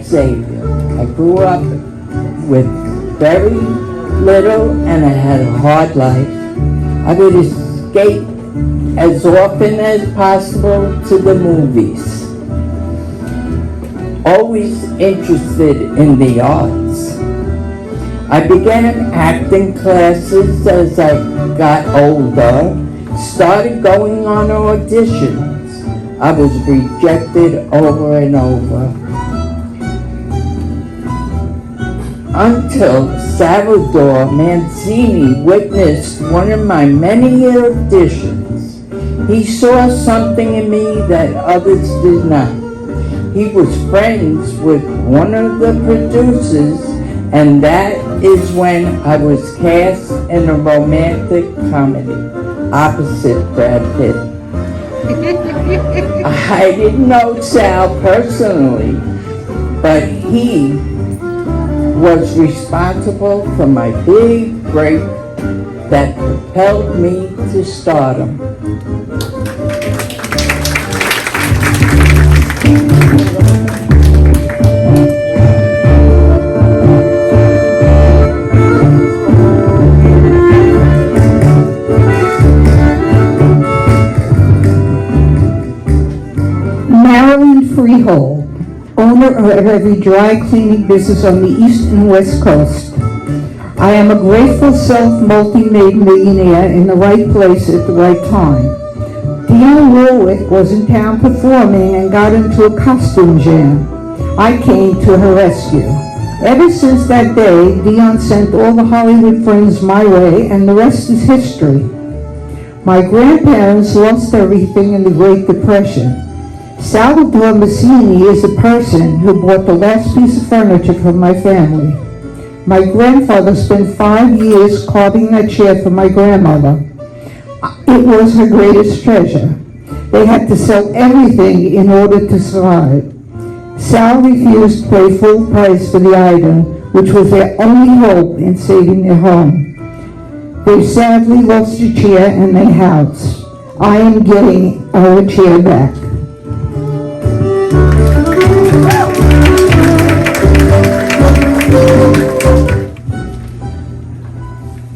Xavier. I grew up with very little and I had a hard life. I would escape as often as possible to the movies. Always interested in the arts. I began acting classes as I got older, started going on auditions. I was rejected over and over. Until Salvador Mancini witnessed one of my many auditions. He saw something in me that others did not. He was friends with one of the producers, and that is when I was cast in a romantic comedy opposite Brad Pitt. I didn't know Sal personally, but he was responsible for my big break that propelled me to stardom. Freehold, owner of every dry cleaning business on the east and west coast. I am a grateful self-multi-made millionaire in the right place at the right time. Dionne Warwick was in town performing and got into a costume jam. I came to her rescue. Ever since that day, Dionne sent all the Hollywood friends my way, and the rest is history. My grandparents lost everything in the Great Depression. Salvador Mancini is a person who bought the last piece of furniture for my family. My grandfather spent 5 years carving a chair for my grandmother. It was her greatest treasure. They had to sell everything in order to survive. Sal refused to pay full price for the item, which was their only hope in saving their home. They sadly lost their chair and their house. I am getting our chair back.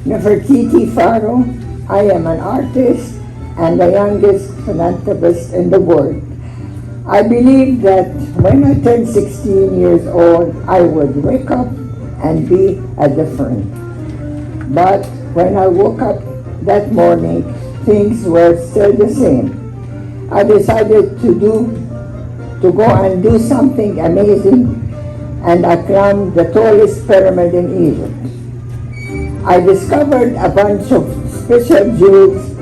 Nefertiti Faro, I am an artist and the youngest philanthropist in the world. I believe that when I turned 16 years old, I would wake up and be a different. But when I woke up that morning, things were still the same. I decided to go and do something amazing, and I climbed the tallest pyramid in Egypt. I discovered a bunch of special jewels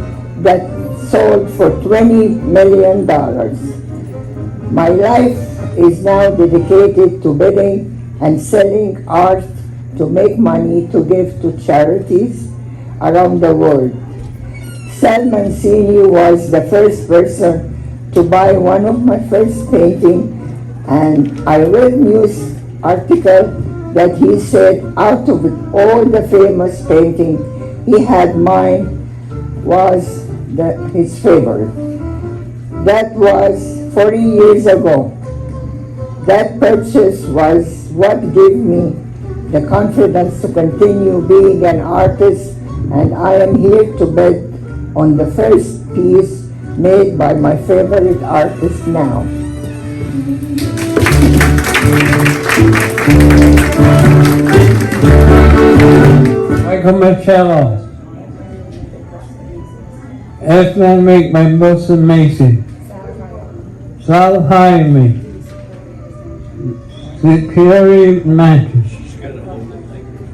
that sold for $20 million. My life is now dedicated to bidding and selling art to make money to give to charities around the world. Sal Mancini was the first person to buy one of my first paintings, and I read news article that he said out of all the famous paintings he had, mine was his favorite. That was 40 years ago. That purchase was what gave me the confidence to continue being an artist, and I am here to bid on the first piece made by my favorite artist now. Michael Marcello. After I make my most amazing. Sal hired me. Security matches.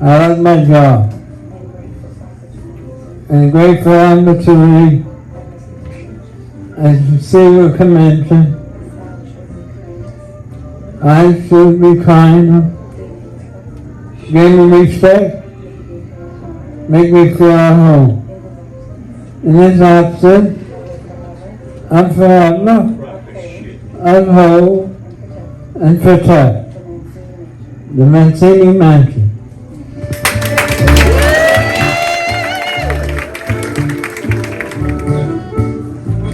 I like my job. And grateful opportunity at the Silver Convention. I should be kind. Give me respect. Make me feel at home. In this absence, I'm forever, uphold, and protect the Mancini Mansion.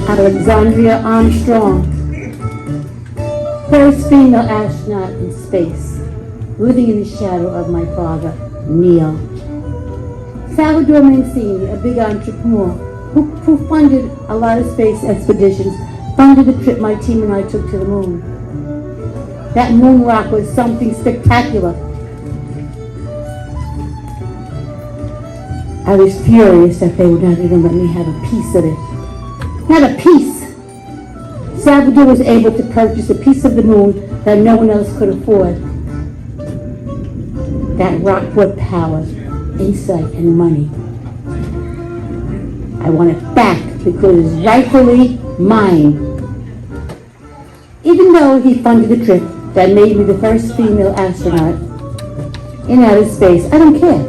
Alexandra Armstrong. First female astronaut in space, living in the shadow of my father, Neil. Salvador Mancini, a big entrepreneur who funded a lot of space expeditions, funded the trip my team and I took to the moon. That moon rock was something spectacular. I was furious that they would not even let me have a piece of it. Not a piece! Salvador was able to purchase a piece of the moon that no one else could afford. That rock brought power, insight, and money. I want it back because it is rightfully mine. Even though he funded the trip that made me the first female astronaut in outer space, I don't care.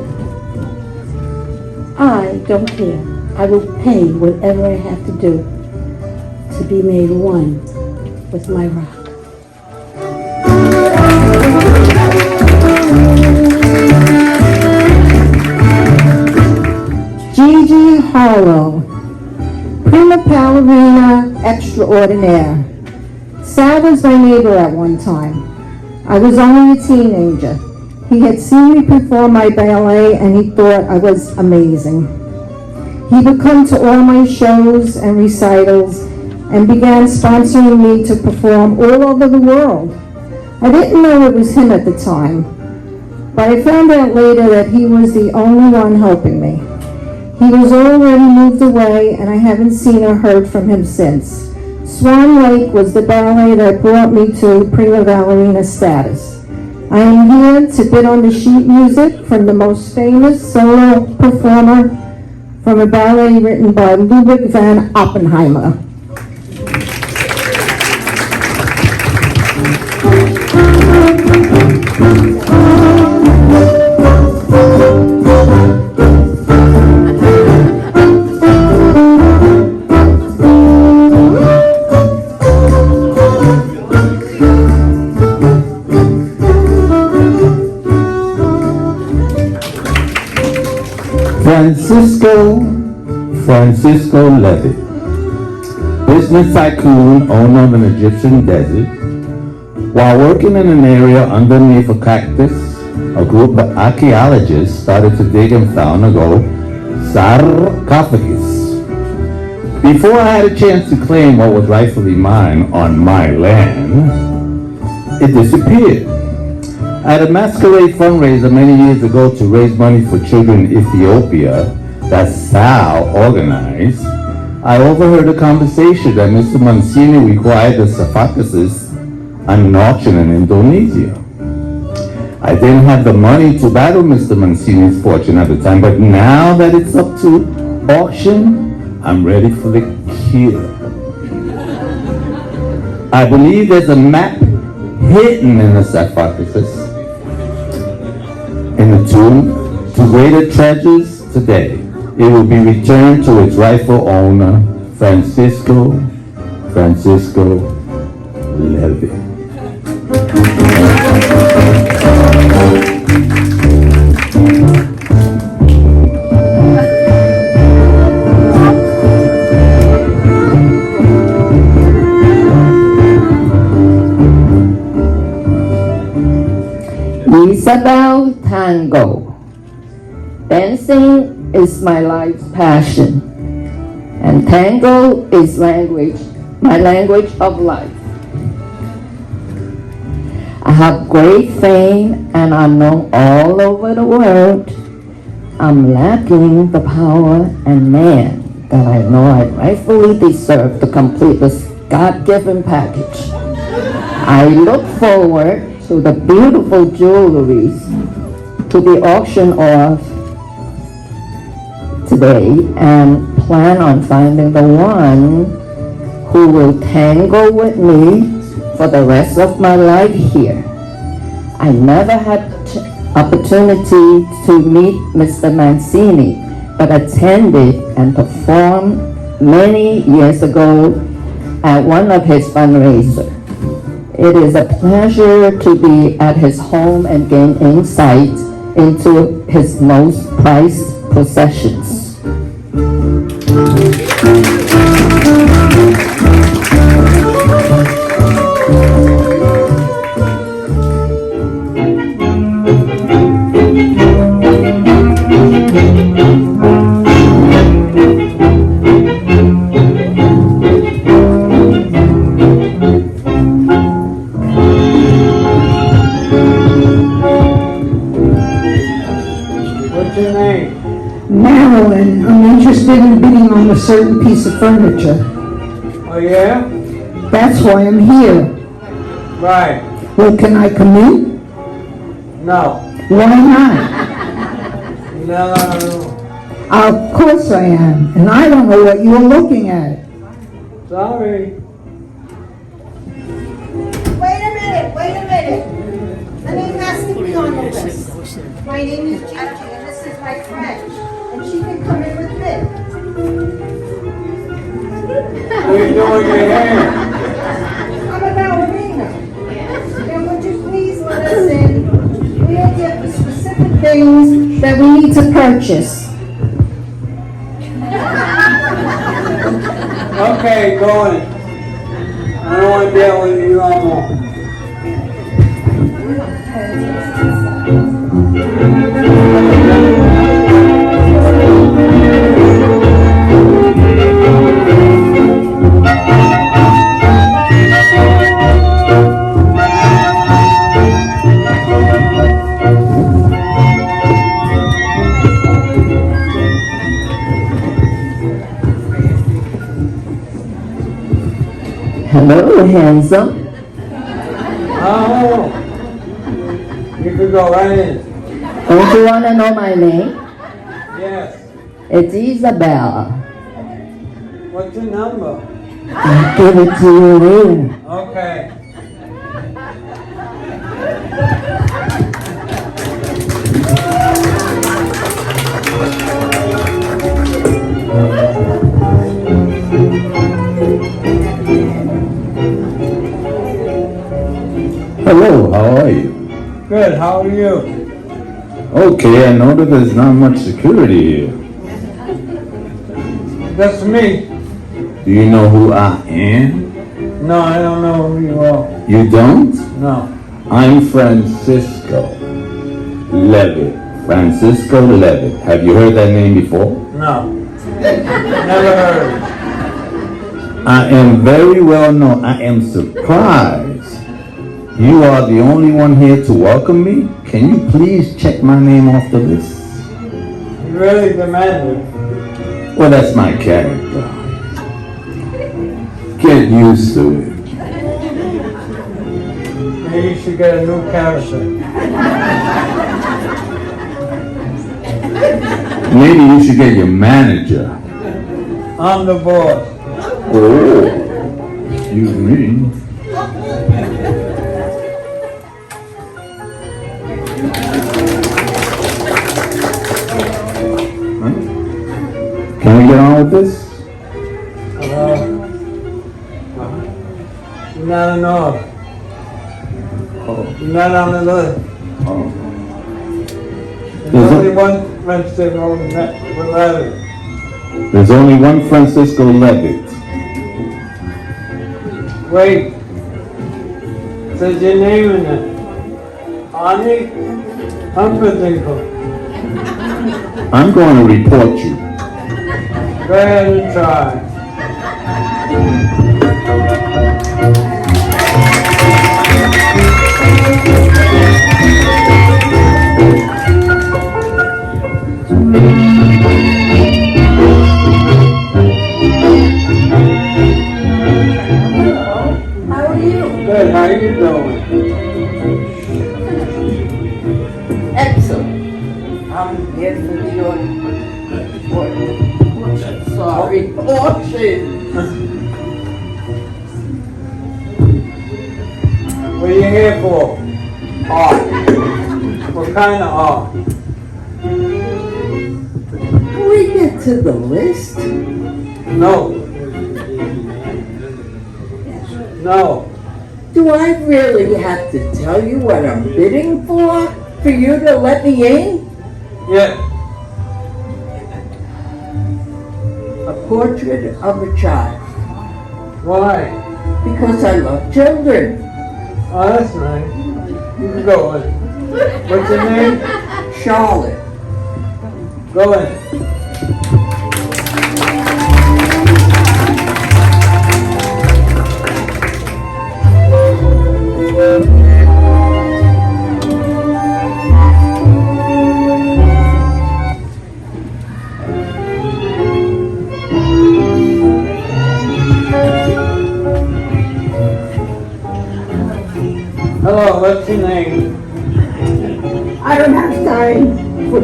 I don't care. I will pay whatever I have to do to be made one with my rock. Gigi Harlow, prima ballerina extraordinaire. Sal was my neighbor at one time. I was only a teenager. He had seen me perform my ballet and he thought I was amazing. He would come to all my shows and recitals and began sponsoring me to perform all over the world. I didn't know it was him at the time, but I found out later that he was the only one helping me. He was already moved away and I haven't seen or heard from him since. Swan Lake was the ballet that brought me to prima ballerina status. I am here to bid on the sheet music from the most famous solo performer from a ballet written by Ludwig van Oppenheimer. Francisco Levitt, business tycoon, owner of an Egyptian desert. While working in an area underneath a cactus, a group of archaeologists started to dig and found a gold sarcophagus. Before I had a chance to claim what was rightfully mine on my land, it disappeared. At a masquerade fundraiser many years ago to raise money for children in Ethiopia that Sal organized, I overheard a conversation that Mr. Mancini required the sarcophagus on an auction in Indonesia. I didn't have the money to battle Mr. Mancini's fortune at the time, but now that it's up to auction, I'm ready for the kill. I believe there's a map hidden in the sarcophagus, in the tomb, to greater treasures today. It will be returned to its rightful owner, Francisco Levitt. Isabel Tango. Dancing is my life's passion, and tango is my language of life. I have great fame and I'm known all over the world. I'm lacking the power and man that I know I rightfully deserve to complete this God-given package. I look forward to the beautiful jewelries to be auctioned off today and plan on finding the one who will tango with me for the rest of my life here. I never had opportunity to meet Mr. Mancini, but attended and performed many years ago at one of his fundraisers. It is a pleasure to be at his home and gain insight into his most prized possessions. interested in bidding on a certain piece of furniture. Oh, yeah? That's why I'm here. Right. Well, can I come in? No. Why not? No. Of course I am, and I don't know what you're looking at. Sorry. Wait a minute. Let me ask to be on the list. My name is Gigi, and this is my friend, and she can come in with me. What are you doing your hair? I'm a ballerina. And would you please let us in? We are here for specific things that we need to purchase. Okay, go in. I don't want to deal with you no more. Hello, handsome. Oh, you could go right in. Don't you want to know my name? Yes. It's Isabel. What's your number? I'll give it to you later. Okay. Hello, how are you? Good, how are you? Okay, I know that there's not much security here. That's me. Do you know who I am? No, I don't know who you are. You don't? No. I'm Francisco Levitt. Francisco Levitt. Have you heard that name before? No. Never heard. I am very well known. I am surprised. You are the only one here to welcome me? Can you please check my name off the list? You really demanded. Well, that's my character. Get used to it. Maybe you should get a new character. Maybe you should get your manager. I'm the boss. Oh, excuse me. Huh? Can we get on with this? You're not enough. Oh. You're not on the list. Oh. There's only one Francisco Levitt. There's only one Francisco Levitt. Wait. It says your name in it. Ani Humperdingle. I'm going to report you. Go ahead and try. How are you? Good, how you doing? Excellent. I'm here for sorry, portion. What are you here for? Art. What kind of art? We get to the list. No. No. Do I really have to tell you what I'm bidding for you to let me in? Yeah. A portrait of a child. Why? Because I love children. Oh, that's nice. You can go in. What's your name? Charlotte. Go in.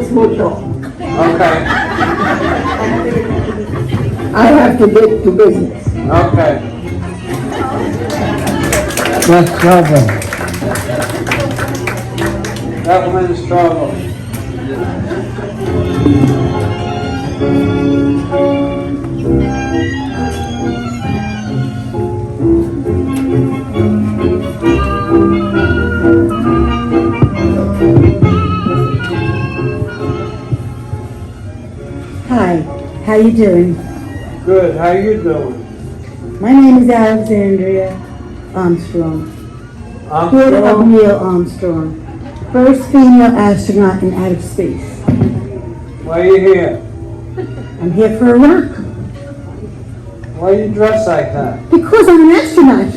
es mucho. Okay, I have to get to business. okay. Let's trouble. Government struggle. Hi, how you doing? Good, how you doing? My name is Alexandra Armstrong, daughter of Armstrong? Neil Armstrong, first female astronaut in outer space. Why are you here? I'm here for a rock Why are you dressed like that? because I'm an astronaut.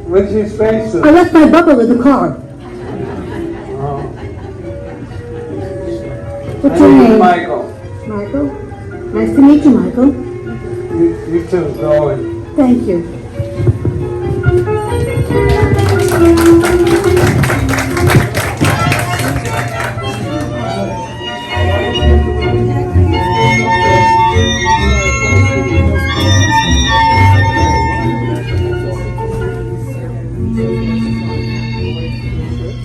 What's your I spacesuit? left my bubble in the car. Oh. What's My your name is name? Michael. Michael. Nice to meet you, Michael. You too, go in. Thank you.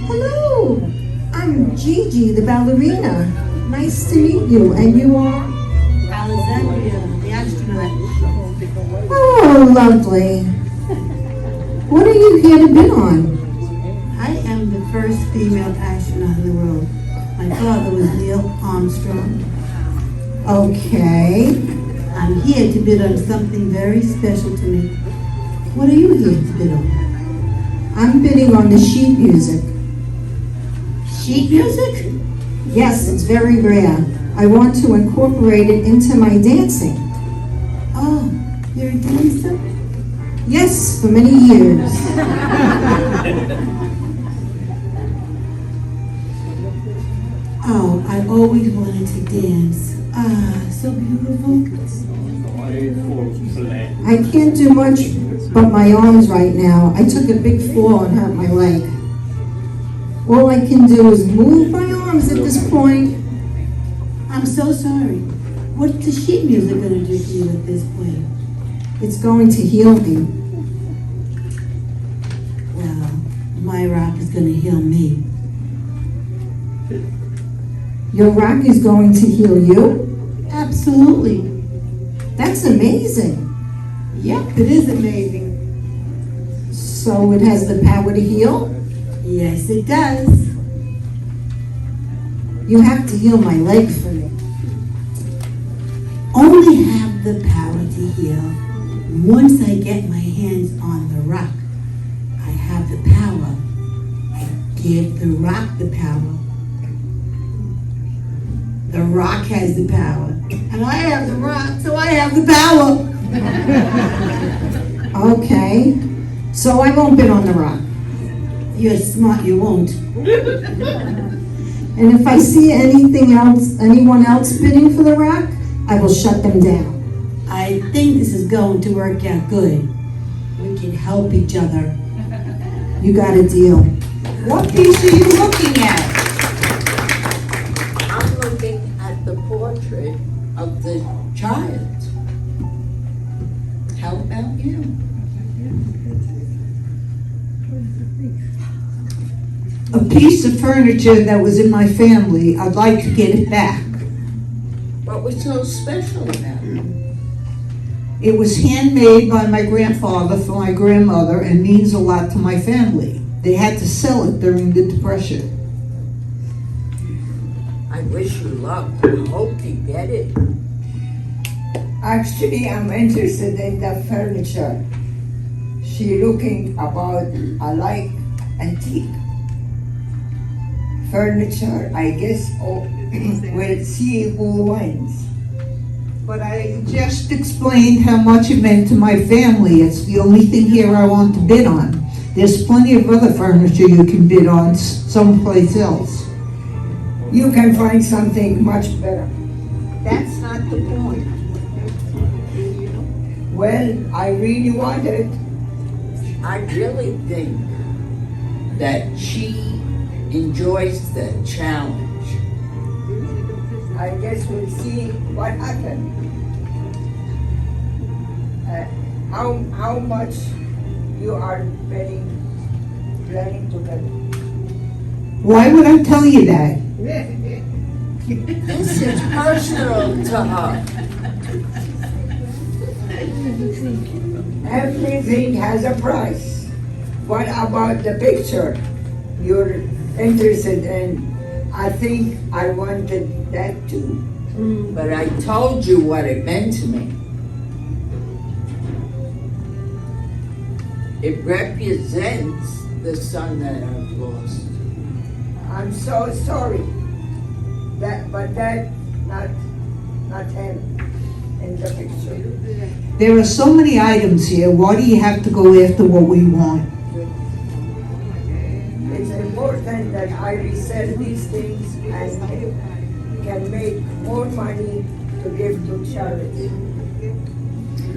Hello, I'm Gigi, the ballerina. Nice to meet you, and you are? Alexandra, the astronaut. Oh, lovely. What are you here to bid on? I am the first female astronaut in the world. My father was Neil Armstrong. Okay. I'm here to bid on something very special to me. What are you here to bid on? I'm bidding on the sheet music. Sheet music? Yes, it's very rare. I want to incorporate it into my dancing. Oh, you're a dancer? Yes, for many years. Oh, I always wanted to dance. Ah, so beautiful. I can't do much but my arms right now. I took a big fall and hurt my leg. All I can do is move my arms at this point. I'm so sorry. What's the sheet music gonna do to you at this point? It's going to heal me. Well, my rock is gonna heal me. Your rock is going to heal you? Absolutely. That's amazing. Yep, it is amazing. So it has the power to heal? Yes, it does. You have to heal my leg for me. Only have the power to heal once I get my hands on the rock. I have the power. I give the rock the power. The rock has the power. And I have the rock, so I have the power. Okay. So I won't bid on the rock. You're smart, you won't. And if I see anyone else bidding for the rock, I will shut them down. I think this is going to work out good. We can help each other. You got a deal. What piece are you looking at? I'm looking at the portrait of the child. How about you? A piece of furniture that was in my family. I'd like to get it back. What was so special about it? It was handmade by my grandfather for my grandmother and means a lot to my family. They had to sell it during the Depression. I wish you luck. I hope you get it. Actually, I'm interested in the furniture. She looking about a like antique furniture. I guess we'll see who wins. But I just explained how much it meant to my family. It's the only thing here I want to bid on. There's plenty of other furniture you can bid on someplace else. You can find something much better. That's not the point. Well, I really want it. I really think that she enjoys the challenge. I guess we'll see what happens. How much you are planning to get? Why would I tell you that? This is personal to her. Everything has a price. What about the picture you're interested in? I think I wanted that too. But I told you what it meant to me. It represents the son that I've lost. I'm so sorry. But that not him in the picture. There are so many items here. Why do you have to go after what we want? It's important that I resell these things and can make more money to give to charity.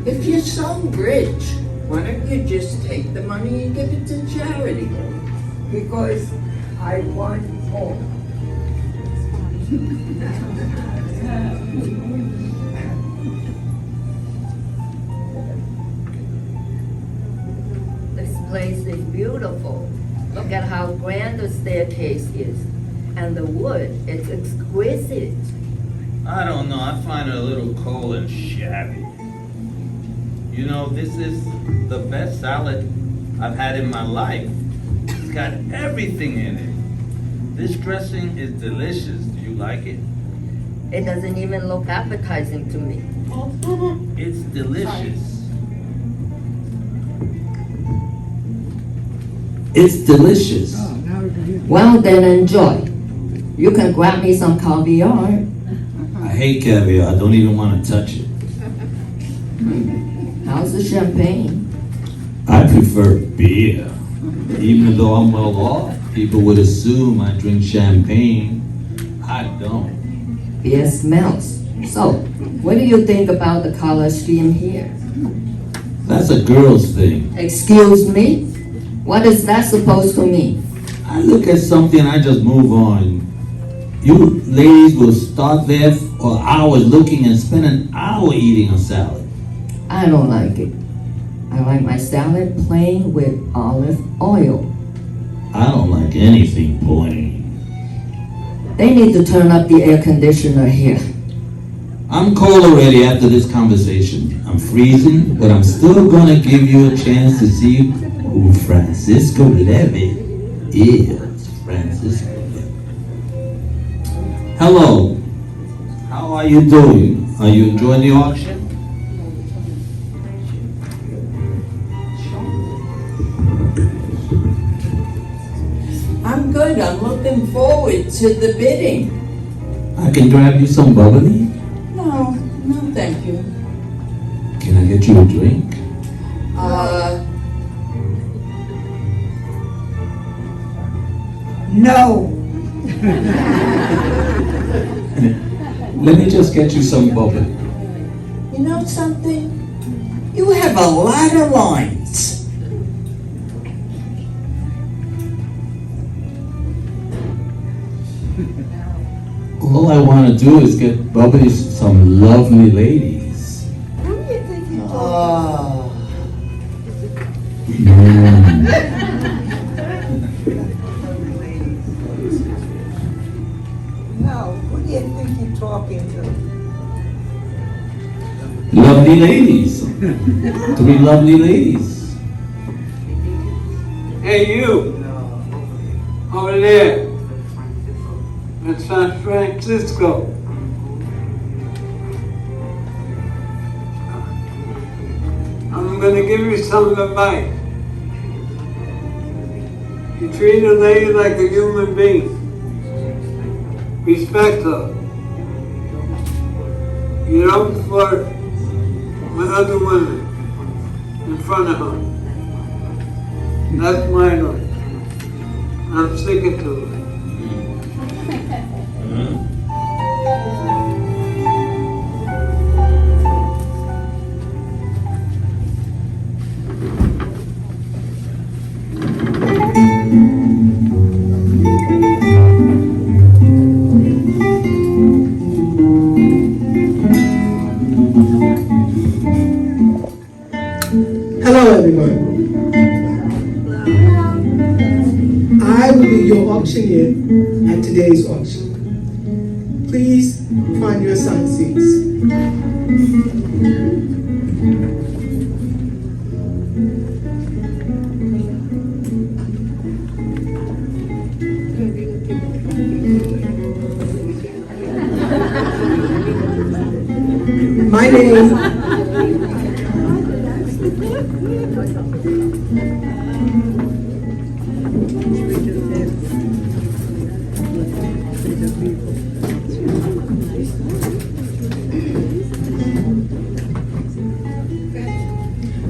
If you're so rich, why don't you just take the money and give it to charity? Because I want more. This place is beautiful. Look at how grand the staircase is. And the wood, it's exquisite. I don't know, I find it a little cold and shabby. You know, this is the best salad I've had in my life. It's got everything in it. This dressing is delicious. Do you like it? It doesn't even look appetizing to me. It's delicious. It's delicious. Well, then enjoy. You can grab me some caviar. I hate caviar. I don't even want to touch it. How's the champagne? I prefer beer. Even though I'm well off, people would assume I drink champagne. I don't. Beer smells. So, what do you think about the color scheme here? That's a girl's thing. Excuse me? What is that supposed to mean? I look at something, I just move on. You ladies will start there for hours looking and spend an hour eating a salad. I don't like it. I like my salad plain with olive oil. I don't like anything plain. They need to turn up the air conditioner here. I'm cold already after this conversation. I'm freezing, but I'm still gonna give you a chance to see who Francisco Levitt is. Francisco Levitt. Hello. How are you doing? Are you enjoying the auction? I'm good. I'm looking forward to the bidding. I can grab you some bubbly. No, thank you. Can I get you a drink? No. Let me just get you some bubbly. You know something? You have a lot of lines. All I want to do is get bubbly some lovely ladies. Oh. No, who do you think you're talking to? Lovely ladies. 3 lovely ladies. Hey, you! Over there! That's San Francisco. I'm gonna give you some advice. You treat a lady like a human being. Respect her. You don't flirt with other women in front of her. That's my advice. I'm sticking to it. be your auctioneer at today's auction. Please find your assigned seats.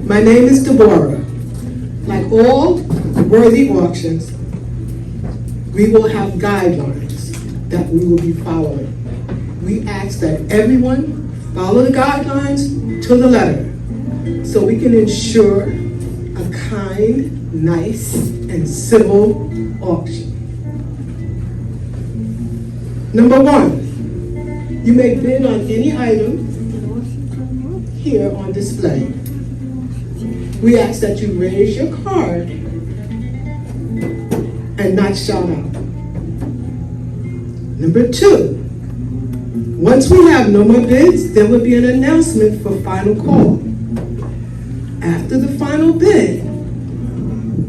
My name is Deborah. Like all worthy auctions, we will have guidelines that we will be following. We ask that everyone follow the guidelines to the letter so we can ensure a kind, nice, and civil auction. Number 1, you may bid on any item here on display. We ask that you raise your card and not shout out. Number 2, once we have no more bids, there will be an announcement for final call. After the final bid,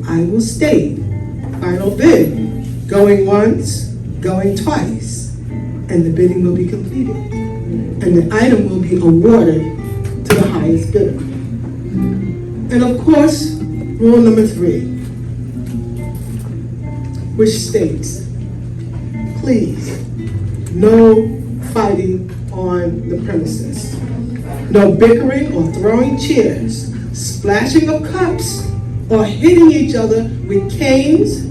I will state, final bid, going once, going twice, and the bidding will be completed. And the item will be awarded to the highest bidder. And of course, rule number 3, which states, please, no fighting on the premises. No bickering or throwing chairs, splashing of cups, or hitting each other with canes,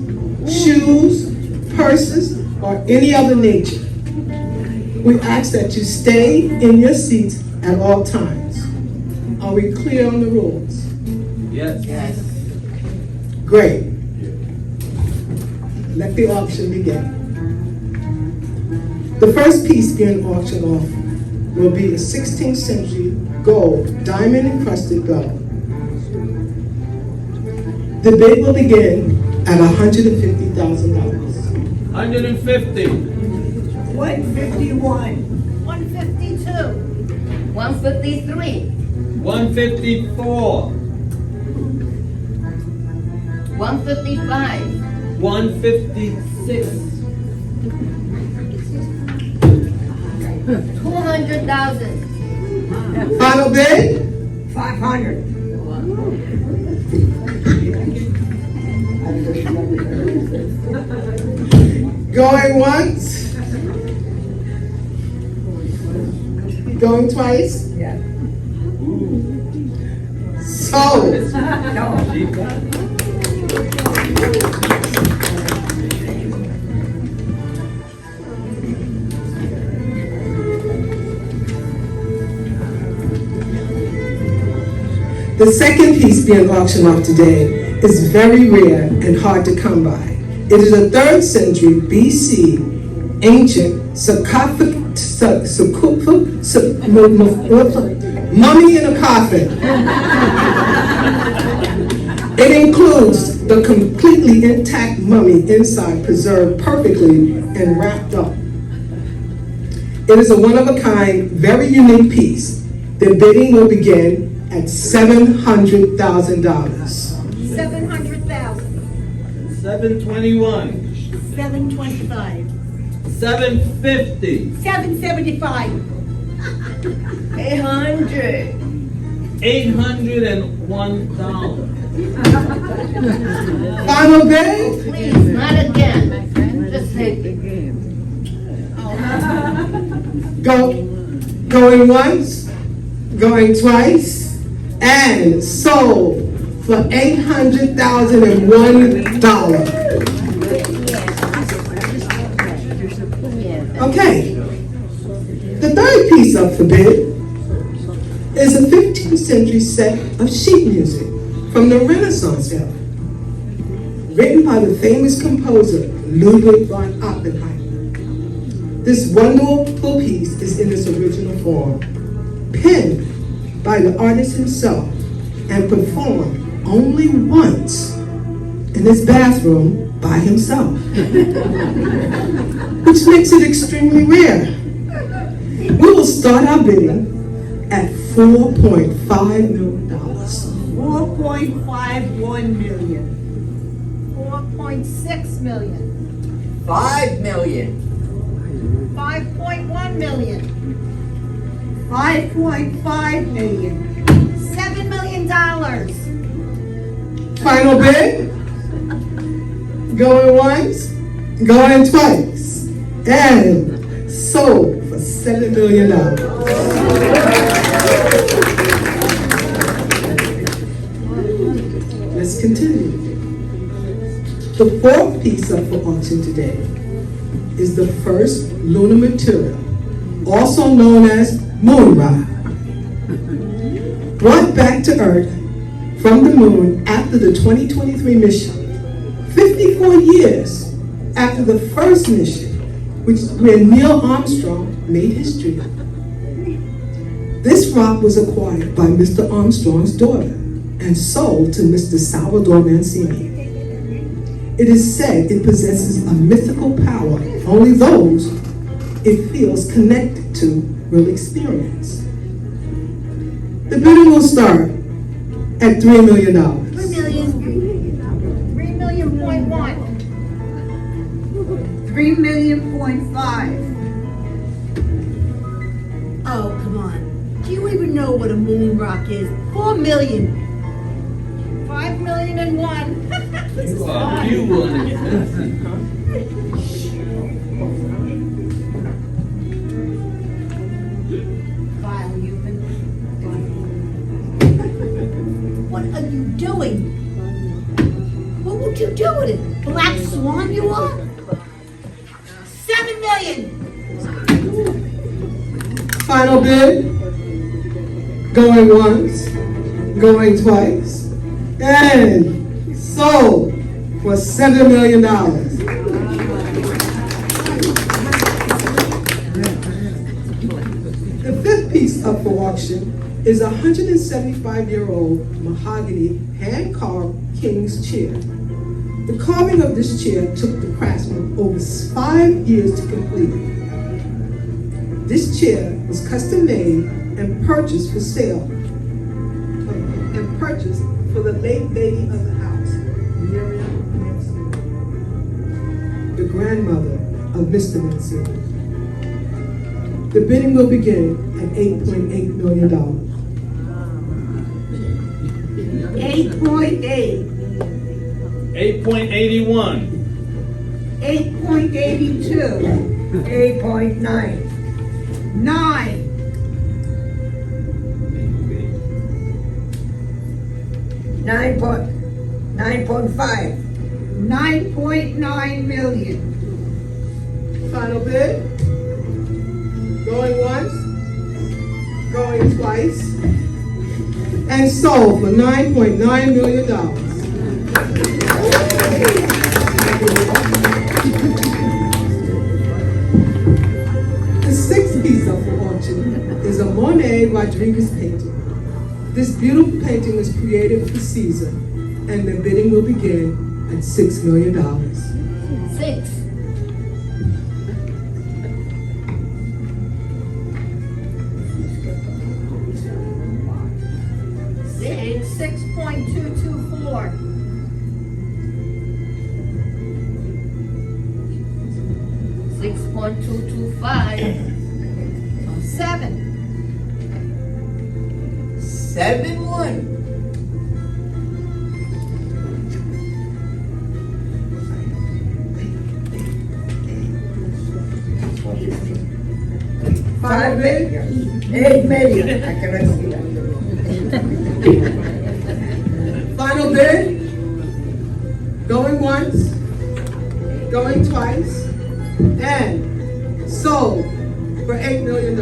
shoes, purses, or any other nature. We ask that you stay in your seats at all times. Are we clear on the rules? Yes. Yes. Great. Let the auction begin. The first piece being auctioned off will be a 16th century gold diamond encrusted bell. The bid will begin at $150,000. 150. 151. 152. 153. 154. 155. 156. 200,000. Final bid? 500. Going once? Going twice? Yeah. Sold. The second piece being auctioned off today is very rare and hard to come by. It is a 3rd century BC ancient mummy in a coffin. It includes the completely intact mummy inside, preserved perfectly and wrapped up. It is a one-of-a-kind, very unique piece. The bidding will begin at $700,000. 700,000. 721. 725. 750. 775. 800. $801. Final bid? Please, not again. Just take it. Going once, going twice, and sold for $800,001. Okay. The third piece up for bid is a 15th century set of sheet music from the Renaissance era, written by the famous composer Ludwig von Oppenheimer. This wonderful piece is in its original form, penned by the artist himself and performed only once in his bathroom by himself, which makes it extremely rare. We will start our bidding at $4.5 million. 4.51 million. 4.6 million. 5 million. 5.1 million. 5.5 million. $7 million. Final bid? Going once, going twice, and sold for $7 million. Let's continue. The fourth piece up for auction today is the first lunar material, also known as moon rock, brought back to Earth from the moon after the 2023 mission, 54 years after the first mission, where Neil Armstrong made history. This rock was acquired by Mr. Armstrong's daughter and sold to Mr. Salvador Mancini. It is said it possesses a mythical power only those it feels connected to will experience. The bidding will start at $3 million. 3 million. 3 million point one. 3.5 million. Oh, come on. Do you even know what a moon rock is? 4 million. 5 million and one. Vile, you've been. What are you doing? What would you do with it? Black swan you are? 7 million. Final bid, going once, going twice, and sold for $7 million. The fifth piece up for auction is a 175-year-old mahogany hand-carved king's chair. The carving of this chair took the craftsman over 5 years to complete. This chair was custom made and purchased for sale, and purchased for the late lady of the house, Miriam Mancini, the grandmother of Mr. Mancini. The bidding will begin at $8.8 million. 8.8. 8.81. 8.82. 8.9. 9. 9.5. 9.9 million. Final bid, going once, going twice, and sold for $9.9 million. The sixth piece up for auction is a Monet Rodriguez painting. This beautiful painting was created for Caesar, and the bidding will begin at $6 million. 6. 6.224. 6.225. 7. 7-1. 5 million. 8 million. I cannot see that. Final bid, going once, going twice, and sold for $8 million.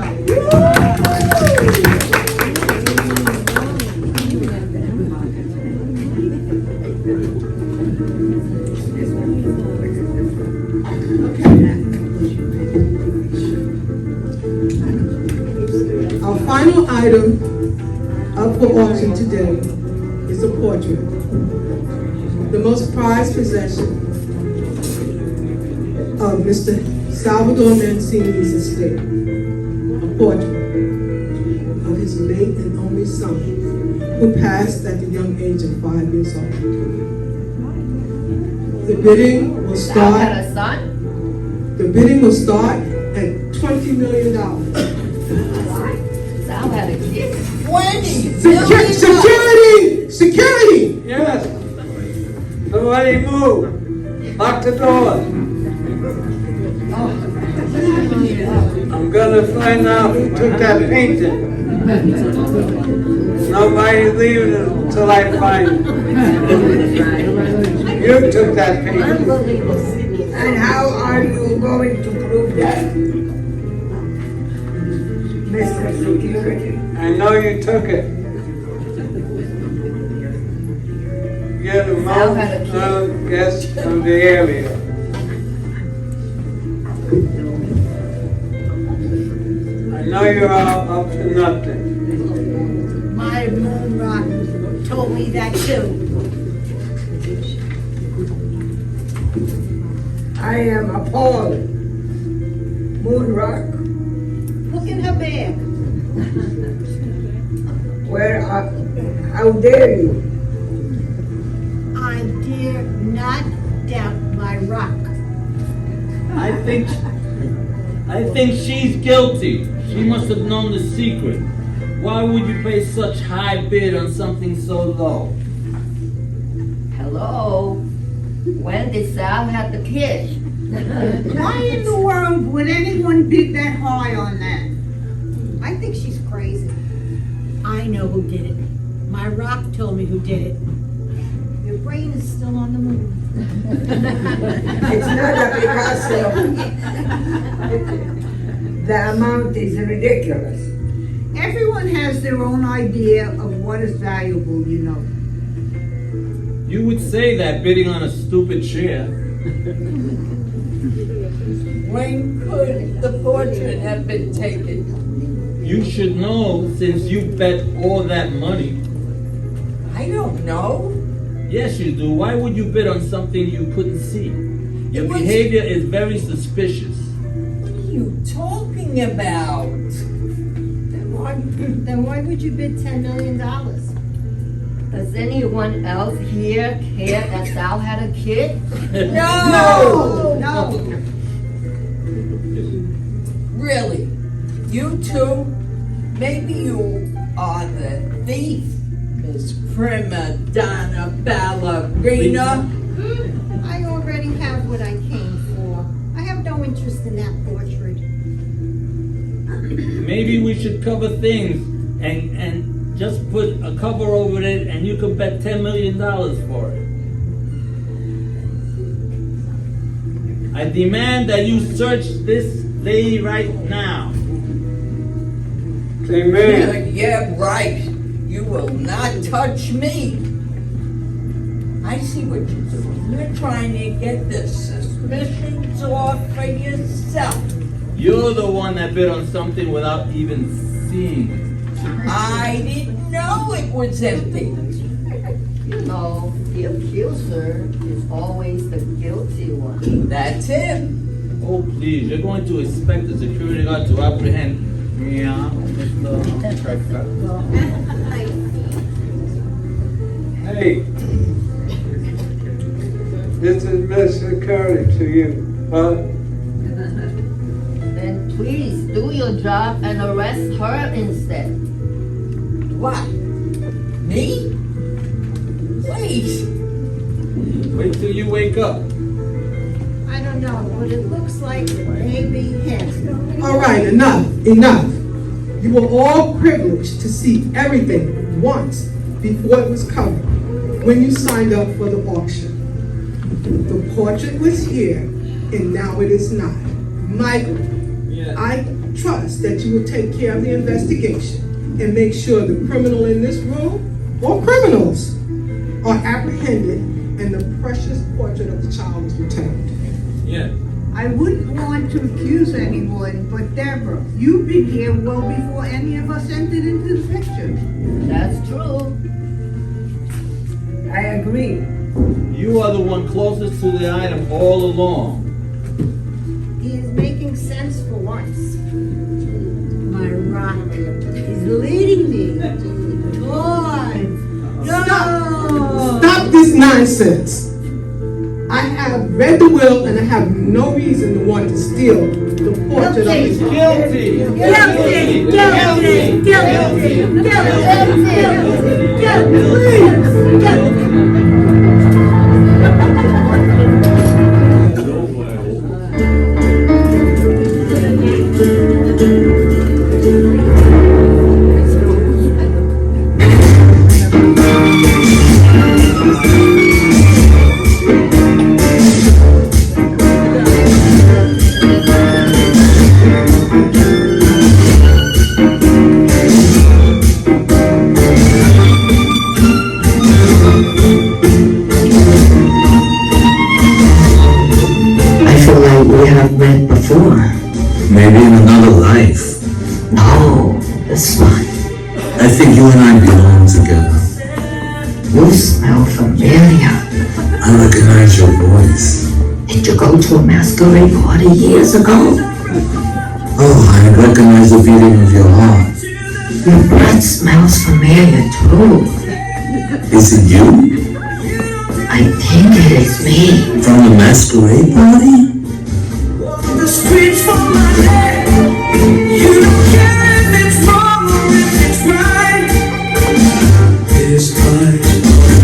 Our final item up for auction today is a portrait, the most prized possession of Mr. Salvador Mancini's estate, a portrait of his late and only son, who passed at the young age of 5 years old. The bidding will Sal start. had a son? The bidding will start at $20 million. Sal had a kid? Security! Yes. Somebody move. Lock the door. I'm gonna find out who took that painting. Nobody leaving it until I find it. You took that painting. Unbelievable. And how are you going to prove that, Mr. Security? I know you took it. You're the Sal had a most kid. known guest of the area. I know you're all up to nothing. My moon rock told me that too. I am appalled. Moon Rock, Look in her bag. how dare you? I dare not doubt my rock. I think she's guilty. She must have known the secret. Why would you pay such high bid on something so low? Hello? When did Sal have the kid? Why in the world would anyone bid that high on that? I think she's crazy. I know who did it. My rock told me who did it. Your brain is still on the moon. It's not a Picasso. The amount is ridiculous. Everyone has their own idea of what is valuable, you know. You would say that bidding on a stupid chair. When could the portrait have been taken? You should know since you bet all that money. I don't know. Yes, you do. Why would you bid on something you couldn't see? Your behavior is very suspicious. What are you talking about? Then why would you bid $10 million? Does anyone else here care that Sal had a kid? No! No. Really? You two? Maybe you are the thief, Miss Prima Donna Ballerina. I already have what I came for. I have no interest in that portrait. Maybe we should cover things and just put a cover over it and you could bet $10 million for it. I demand that you search this lady right now. Amen. Yeah, right. You will not touch me. I see what you're doing. You're trying to get the suspicions off for yourself. You're the one that bid on something without even seeing it. I didn't know it was empty. You know, the accuser is always the guilty one. That's him. Oh, please, you're going to expect the security guard to apprehend Mr. Schechter. Hey, this is Mr. Curry to you, huh? Then please do your job and arrest her instead. What? Me? Please. Wait till you wake up. I don't know, but it looks like maybe him. All right, enough. You were all privileged to see everything once before it was covered when you signed up for the auction. The portrait was here, and now it is not. Michael, Yeah. I trust that you will take care of the investigation and make sure the criminal in this room, or criminals, are apprehended and the precious portrait of the child is returned. Yeah. I wouldn't want to accuse anyone, but Deborah, you've been here well before any of us entered into the picture. That's true. I agree. You are the one closest to the item all along. making sense for once. My rock is leading me towards Stop this nonsense. I have read the will and I have no reason to want to steal the portrait of his guilty, guilty, guilty, guilty, guilty, guilty. We have met before. Maybe in another life. No, this one. I think you and I belong together. You smell familiar. I recognize your voice. Did you go to a masquerade party years ago? Oh, I recognize the beating of your heart. Your breath smells familiar too. Is it you? I think it is me. From the masquerade party? The streets for my head. You don't care if it's wrong or if it's right. This eyes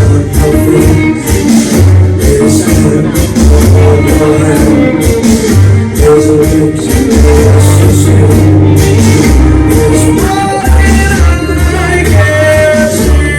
on your face. This hand on your hand. There's a lips to say. There's more than I can say.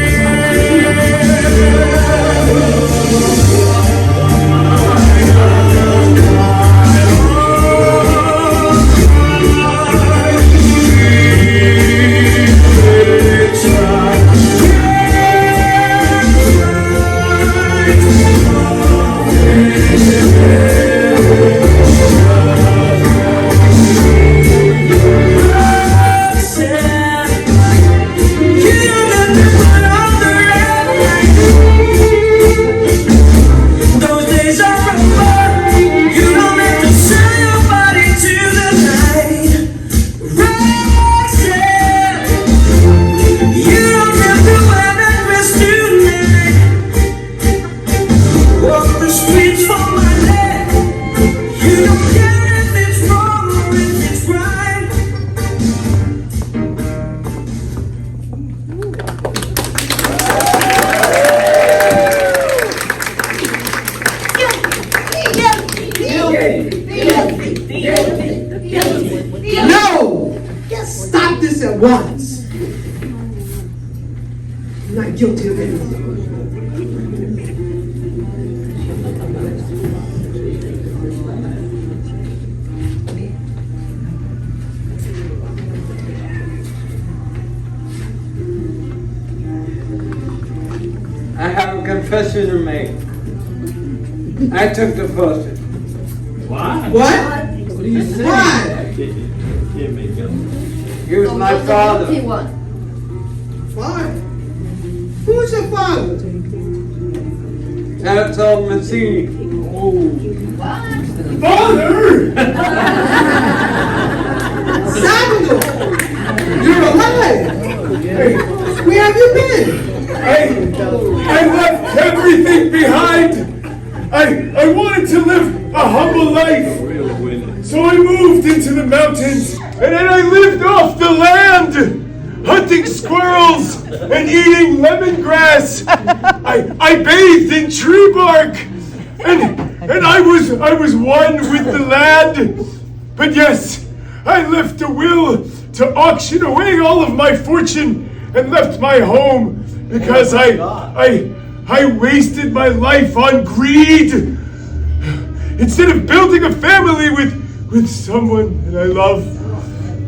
No! Stop this at once. I'm not guilty of anything. I have a confession to make. I took the portrait. What? What do you say? Why? He was my father. Why? Who's your father? That's all Mazzini. Father! Salvador! You're alive! Hey, where have you been? I left everything behind. I wanted to live a humble life. So I moved into the mountains, and then I lived off the land, hunting squirrels and eating lemongrass. I bathed in tree bark, and I was one with the land. But yes, I left a will to auction away all of my fortune and left my home because I wasted my life on greed. Instead of building a family with someone that I love,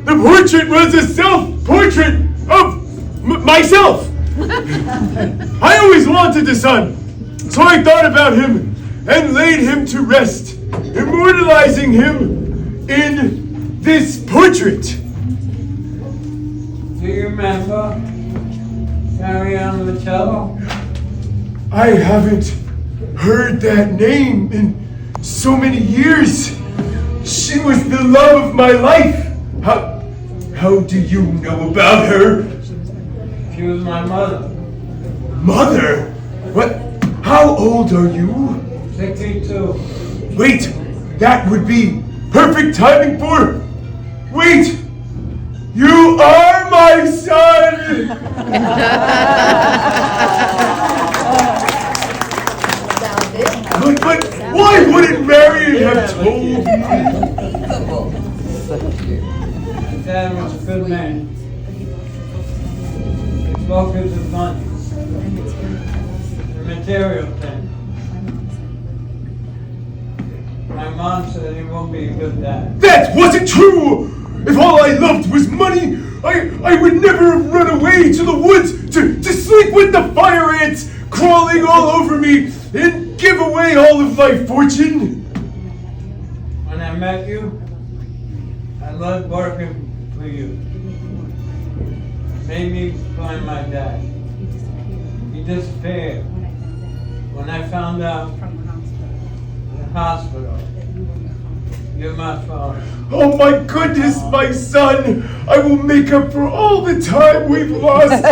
the portrait was a self-portrait of myself. I always wanted a son, so I thought about him and laid him to rest, immortalizing him in this portrait. Do you remember Carrie on the cello? I haven't heard that name in so many years. She was the love of my life. How do you know about her? She was my mother. Mother? What? How old are you? 62. Wait, that would be perfect timing for... Wait! You are my son! But why wouldn't Marion have told me? Dad was a good man. He focused on money. The material thing. My mom said he won't be a good dad. That wasn't true! If all I loved was money, I would never have run away to the woods to sleep with the fire ants crawling all over me and give away all of my fortune. When I met you, I loved working for you. Made me find my dad. He disappeared. When I found out in the hospital, you're my father. Oh my goodness, my son! I will make up for all the time we've lost.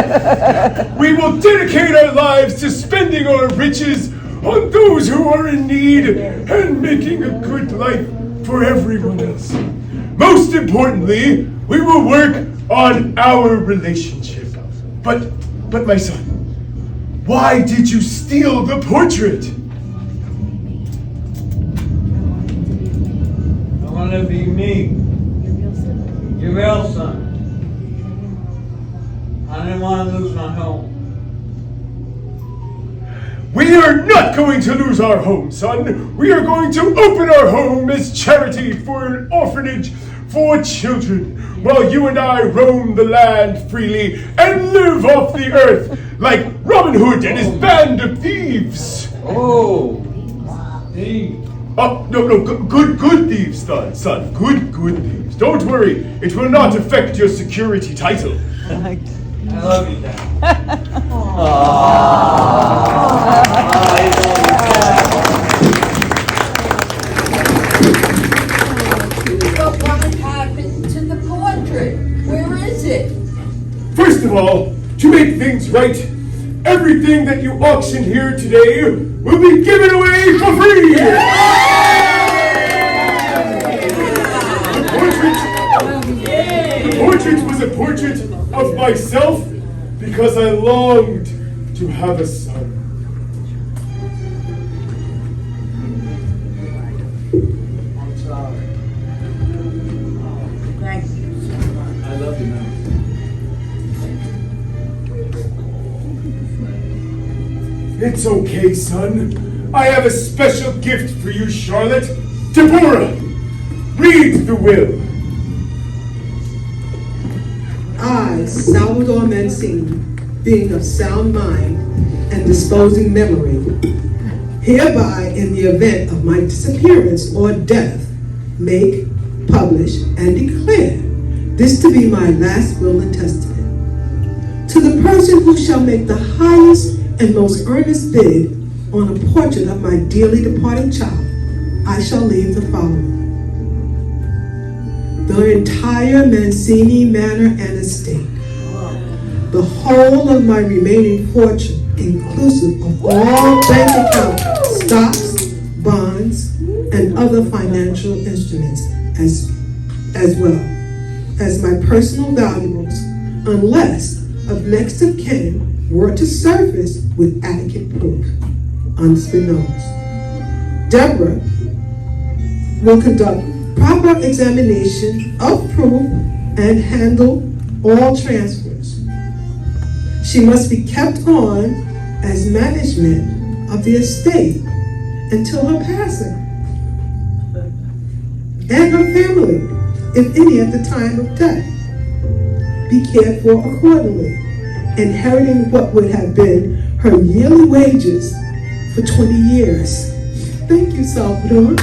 We will dedicate our lives to spending our riches on those who are in need and making a good life for everyone else. Most importantly, we will work on our relationship. But my son, why did you steal the portrait? I want to be me. Your real son. I didn't want to lose my home. We are not going to lose our home, son. We are going to open our home as charity for an orphanage for children, while you and I roam the land freely and live off the earth like Robin Hood and his band of thieves. Oh, thieves. Oh, no, good thieves, son. Good thieves. Don't worry, it will not affect your security title. I love you, Dad. But what happened to the portrait? Where is it? First of all, to make things right, everything that you auction here today will be given away for free! The portrait was a portrait of myself because I longed to have a son. I'm sorry. Thank you. I love you, man. It's okay, son. I have a special gift for you, Charlotte. Deborah, read the will. I, Salvador Mancini, being of sound mind and disposing memory, hereby, in the event of my disappearance or death, make, publish, and declare this to be my last will and testament. To the person who shall make the highest and most earnest bid on a portrait of my dearly departing child, I shall leave the following. The entire Mancini manor and estate, the whole of my remaining fortune, inclusive of all bank accounts, stocks, bonds, and other financial instruments, as well as my personal valuables, unless of next of kin were to surface with adequate proof. Unbeknownst. Deborah will conduct proper examination of proof and handle all transfers. She must be kept on as management of the estate until her passing, and her family, if any at the time of death, be cared for accordingly, inheriting what would have been her yearly wages for 20 years. Thank you, Salvador.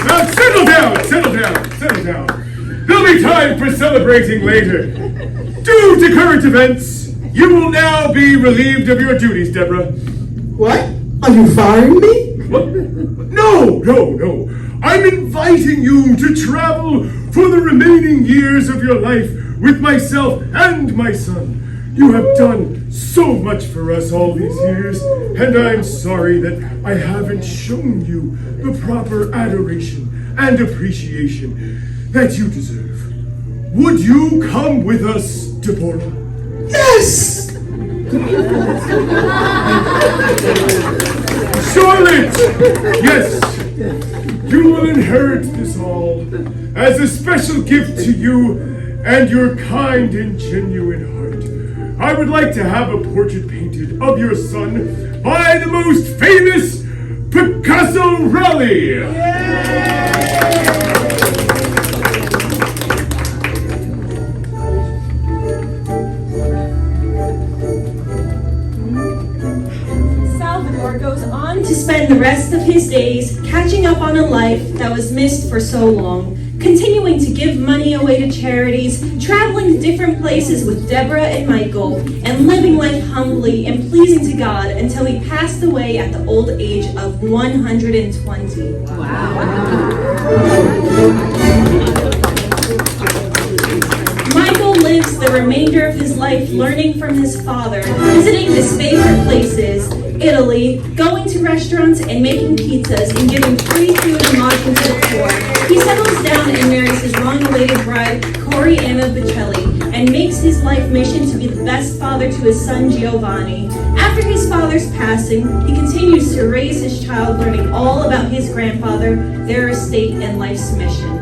Now settle down. There'll be time for celebrating later. Due to current events, you will now be relieved of your duties, Deborah. What? Are you firing me? What? No. I I'm inviting you to travel for the remaining years of your life with myself and my son. You have done so much for us all these years, and I'm sorry that I haven't shown you the proper adoration and appreciation that you deserve. Would you come with us, Deborah? Yes! Charlotte! Yes! You will inherit this all as a special gift to you and your kind and genuine heart. I would like to have a portrait painted of your son by the most famous Picasso Raleigh. Salvador goes on to spend the rest of his days catching up on a life that was missed for so long, continuing to give money away to charities, traveling to different places with Deborah and Michael, and living life humbly and pleasing to God until he passed away at the old age of 120. Michael lives the remainder of his life learning from his father, visiting his favorite places, Italy, going to restaurants and making pizzas and giving free food and lodging to the poor. He settles down and marries his long-awaited bride, Corey Anna Bocelli, and makes his life mission to be the best father to his son Giovanni. After his father's passing, he continues to raise his child, learning all about his grandfather, their estate, and life's mission.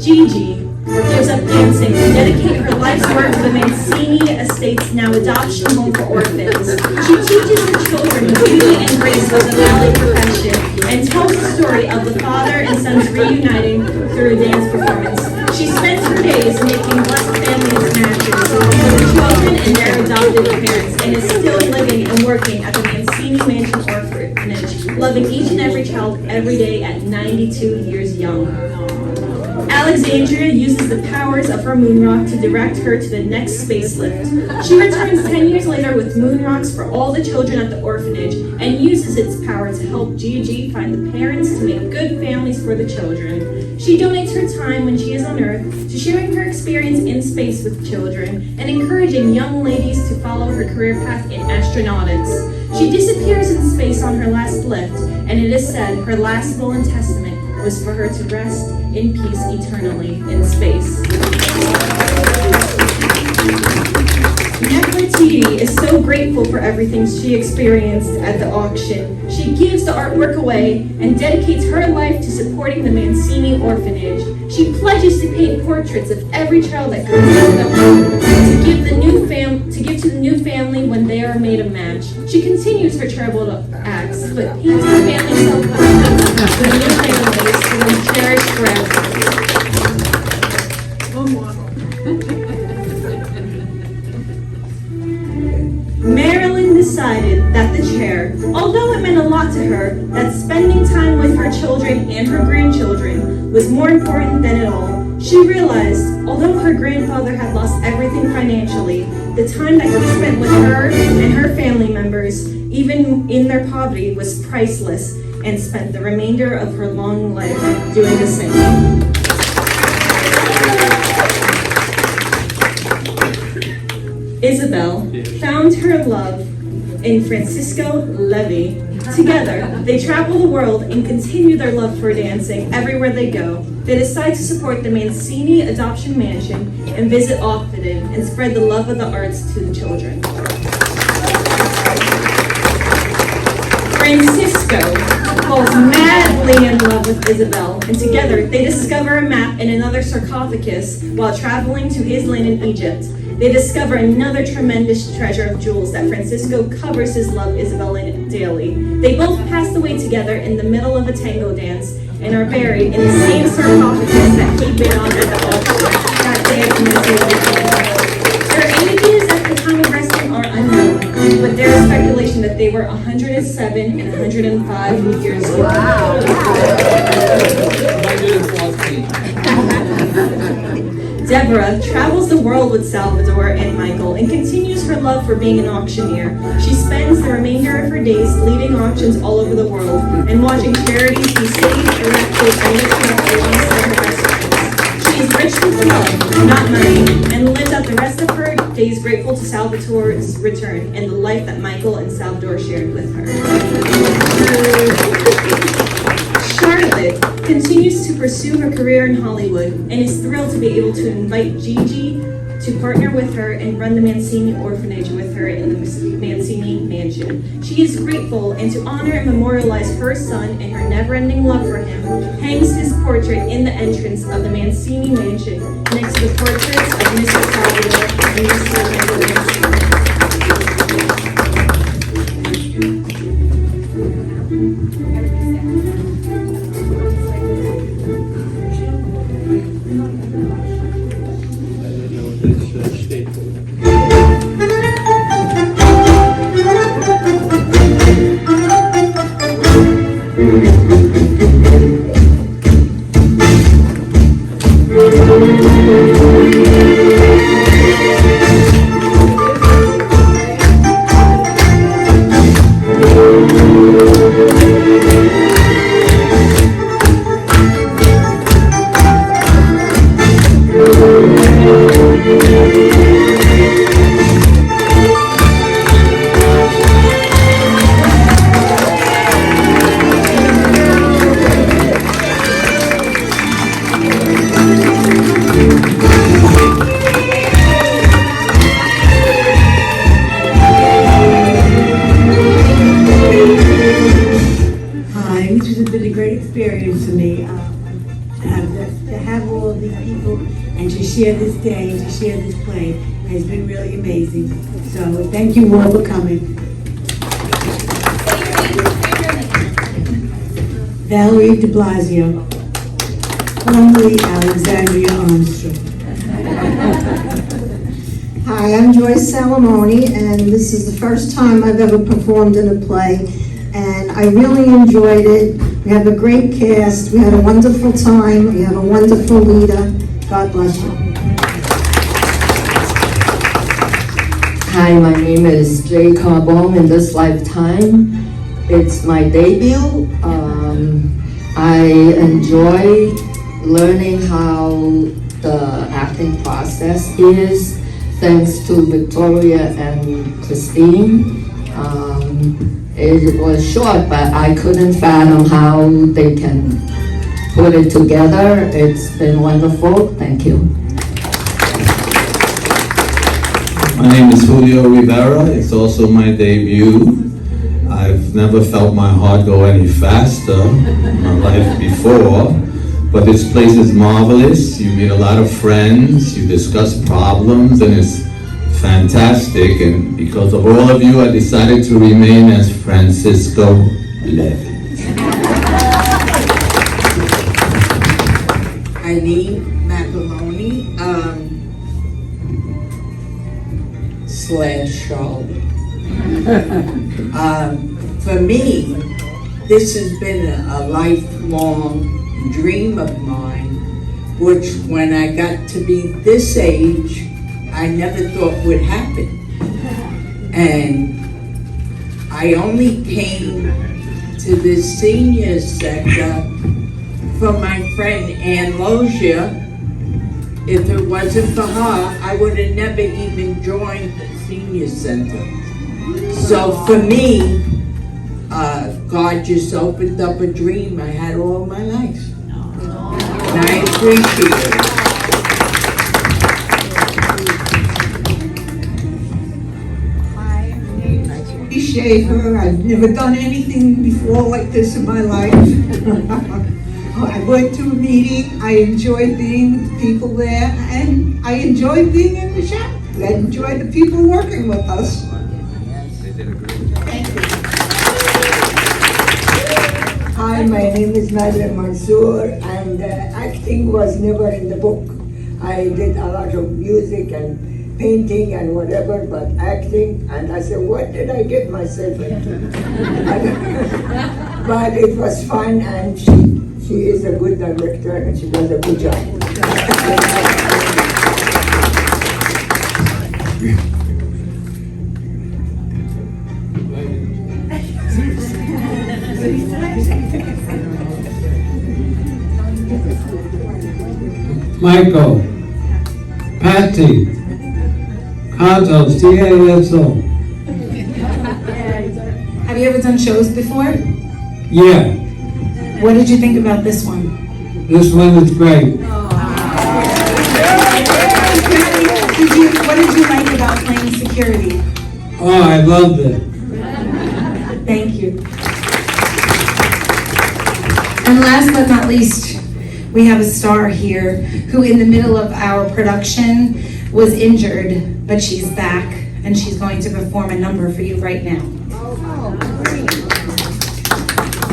Gigi gives up dancing to dedicate her life's work to the Mancini Estate's now adoption home for orphans. She teaches the children the beauty and grace of the ballet profession and tells the story of the father and sons reuniting through a dance performance. She spends her days making blessed families matches for the children and their adopted parents, and is still living and working at the Mancini Mansion Orphanage, loving each and every child every day at 92 years young. Alexandra uses the powers of her moon rock to direct her to the next spacelift. She returns 10 years later with moon rocks for all the children at the orphanage and uses its power to help Gigi find the parents to make good families for the children. She donates her time when she is on Earth to sharing her experience in space with children and encouraging young ladies to follow her career path in astronautics. She disappears in space on her last lift, and it is said her last will and testament was for her to rest in peace eternally in space. Nefertiti is so grateful for everything she experienced at the auction. She gives the artwork away and dedicates her life to supporting the Mancini Orphanage. She pledges to paint portraits of every child that comes into the home to give to the new family when they are made a match. She continues her charitable acts, but painting family self-portraits for the new families will be cherished forever. Marilyn decided that the chair, although it meant a lot to her, that spending time with her children and her grandchildren was more important than it all. She realized, although her grandfather had lost everything financially, the time that he spent with her and her family members, even in their poverty, was priceless, and spent the remainder of her long life doing the same. Isabel found her love in Francisco Levy. Together, they travel the world and continue their love for dancing everywhere they go. They decide to support the Mancini Adoption Mansion and visit often and spread the love of the arts to the children. Francisco falls madly in love with Isabel, and together they discover a map and another sarcophagus while traveling to his land in Egypt. They discover another tremendous treasure of jewels that Francisco covers his love Isabel in daily. They both passed away together in the middle of a tango dance and are buried in the same sarcophagus that he bid on at the altar that day of the Their ages at the time of resting are unknown, but there is speculation that they were 107 and 105 years old. Deborah travels the world with Salvador and Michael and continues her love for being an auctioneer. She spends the remainder of her days leading auctions all over the world and watching charities be saved, erected, and Salvatore's return and the life that Michael and Salvador shared with her. Charlotte continues to pursue her career in Hollywood and is thrilled to be able to invite Gigi to partner with her and run the Mancini Orphanage with her in the Mancini Mansion. She is grateful, and to honor and memorialize her son and her never-ending love for him, hangs his portrait in the entrance of the Mancini Mansion next to the portraits of Mrs. Salvador and Mr. Michael Mancini. Share this day and to share this play has been really amazing. So thank you all for coming. Valerie de Blasio, formerly Alexandria Armstrong. Hi, I'm Joyce Salamoni, and this is the first time I've ever performed in a play, and I really enjoyed it. We have a great cast, we had a wonderful time, we have a wonderful leader. God bless you. Hi, my name is Jay Carbone. In this lifetime, it's my debut. I enjoy learning how the acting process is, thanks to Victoria and Christine. It was short, but I couldn't fathom how they can put it together. It's been wonderful. Thank you. My name is Julio Rivera. It's also my debut. I've never felt my heart go any faster in my life before, but this place is marvelous. You meet a lot of friends, you discuss problems, and it's fantastic. And because of all of you, I decided to remain as Francisco Levy. Eileen Macaroni, / Charlotte. For me, this has been a lifelong dream of mine, which when I got to be this age, I never thought would happen. And I only came to the senior sector for my friend Ann Logia. If it wasn't for her, I would have never even joined the senior center. So for me, God just opened up a dream I had all my life. And I appreciate it. Schechter. I've never done anything before like this in my life. I went to a meeting, I enjoyed being with the people there, and I enjoyed being in the shop. I enjoyed the people working with us. Thank you. Hi, my name is Madeleine Mansour, and acting was never in the book. I did a lot of music and painting and whatever, but acting, and I said, what did I get myself into? But it was fun, and she is a good director, and she does a good job. Michael, Patty, Caso, C-A-S-O. Have you ever done shows before? Yeah, What did you think about this one? this one is great. What did you like about playing security? Oh, I loved it. Thank you. And last but not least, we have a star here who in the middle of our production was injured, but she's back and she's going to perform a number for you right now.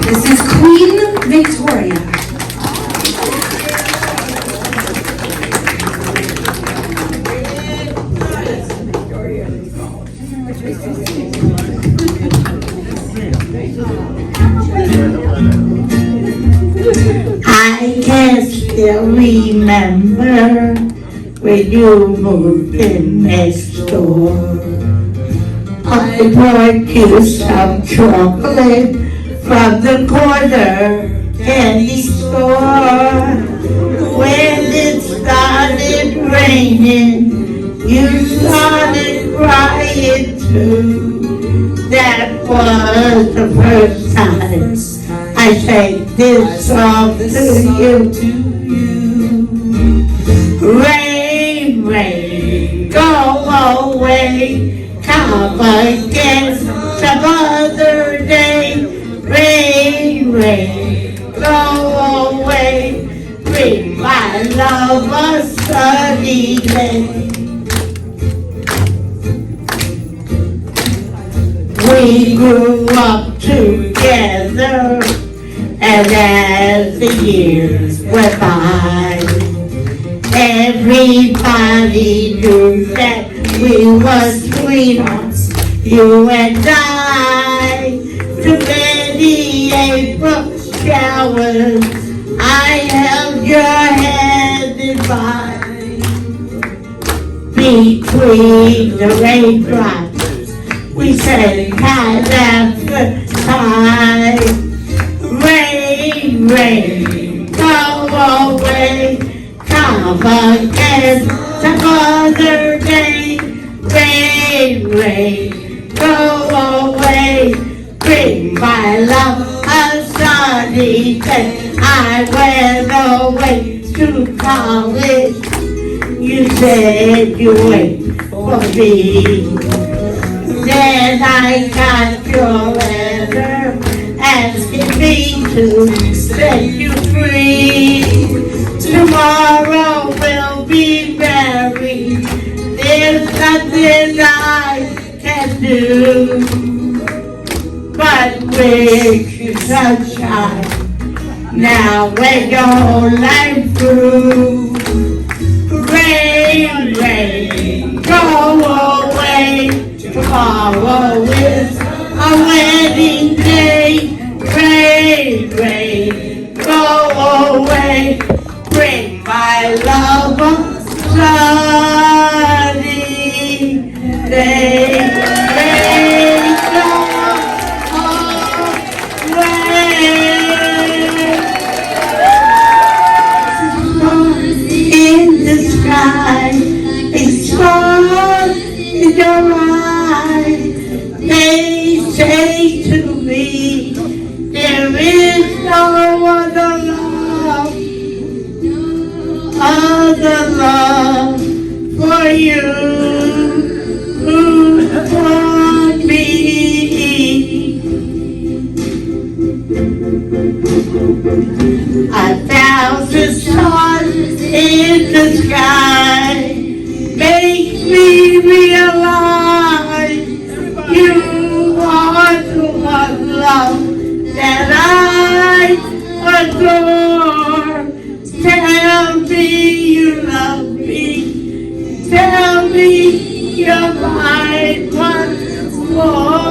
This is Queen Victoria. I can still remember when you moved in next door. I brought you some chocolate from the corner candy store. When it started raining, you started crying too. That was the first time I sang this song to you. Rain, rain, go away, come again some other day. Rain, rain, go away, bring my love a sunny day. We grew up together, and as the years went by, everybody knew that we were sweethearts, you and I. Too many April showers, I held your hand in mine. Between the raindrops, we sang time after time. Rain, rain, go away, come again some other day. Rain, rain, go away, bring my love a sunny day. I went away to college, you said you wait for me. Then I got your letter asking me to set you free. Tomorrow we'll be married. There's nothing I can do but wish you sunshine now when your life through. Rain, rain, go away. Tomorrow is a wedding day. Rain, rain, go away, bring my love a sunny day. Rain, go away. In the sky, a star in your eyes. They say to me, there is no other love for you for me. 1,000 stars in the sky make me realize you are the one love that I adore. Tell me you love me. Tell me you're mine once more.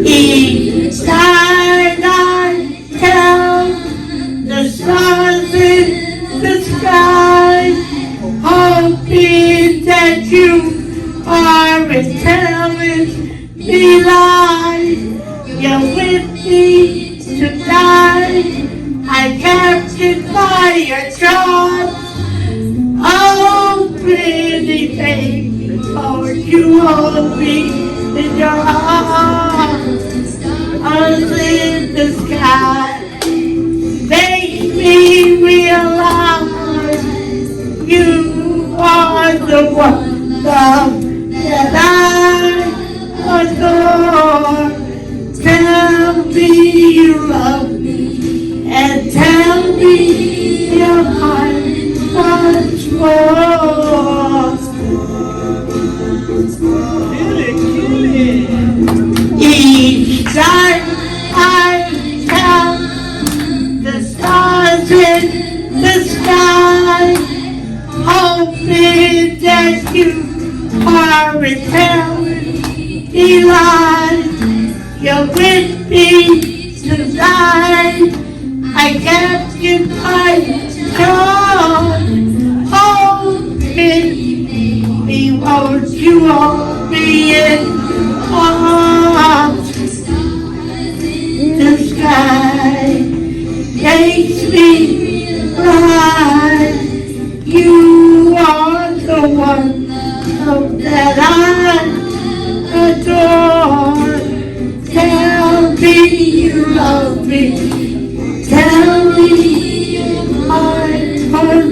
Each night I tell the stars in the sky, hoping that you are telling me lies. your charms. Oh, pretty baby, won't you hold me in your arms? In the sky, make me realize you are the one love that I adore. Tell me you love me, and tell me your heart much more. Each time I count the stars in the sky, hoping that you are repairing me life. You're with me tonight. I can't get my joy. Hoping me, won't you hold me in arms? The sky makes me cry. You are the one that I adore. Tell me you love me. Tell me my heart.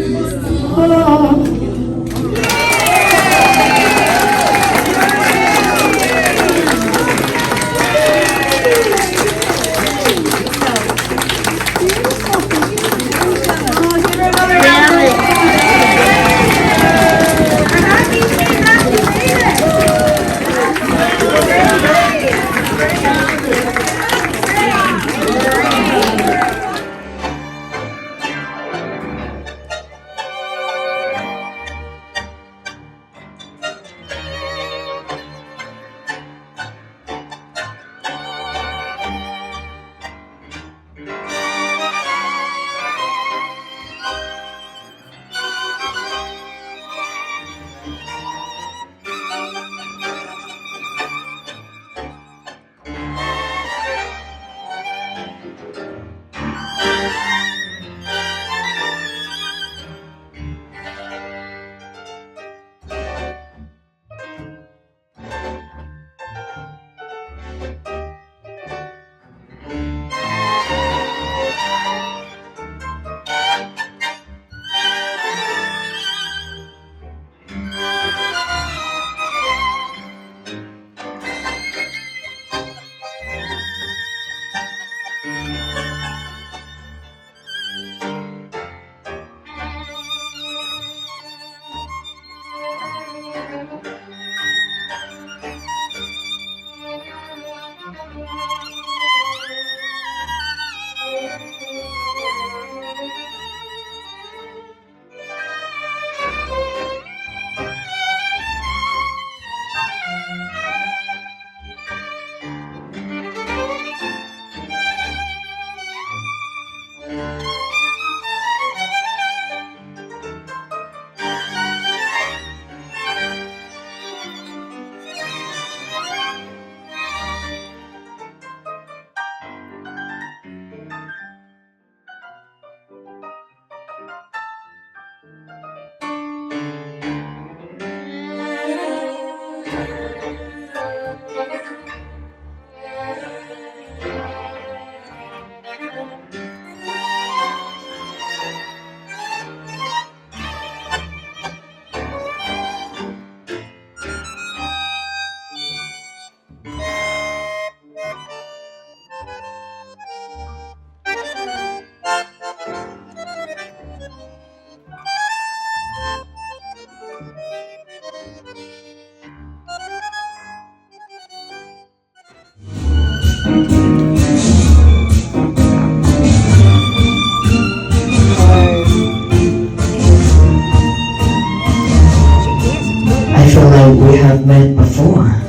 We have met before.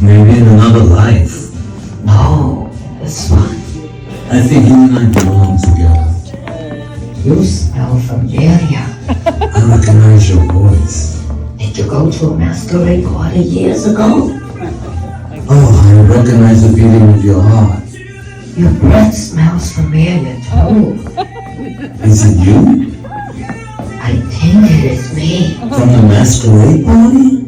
Maybe in another life. No, this one. I think you and I belong together. You smell familiar. I recognize your voice. Did you go to a masquerade party years ago? Oh, I recognize the beating of your heart. Your breath smells familiar too. Is it you? think it is me. From the masquerade party?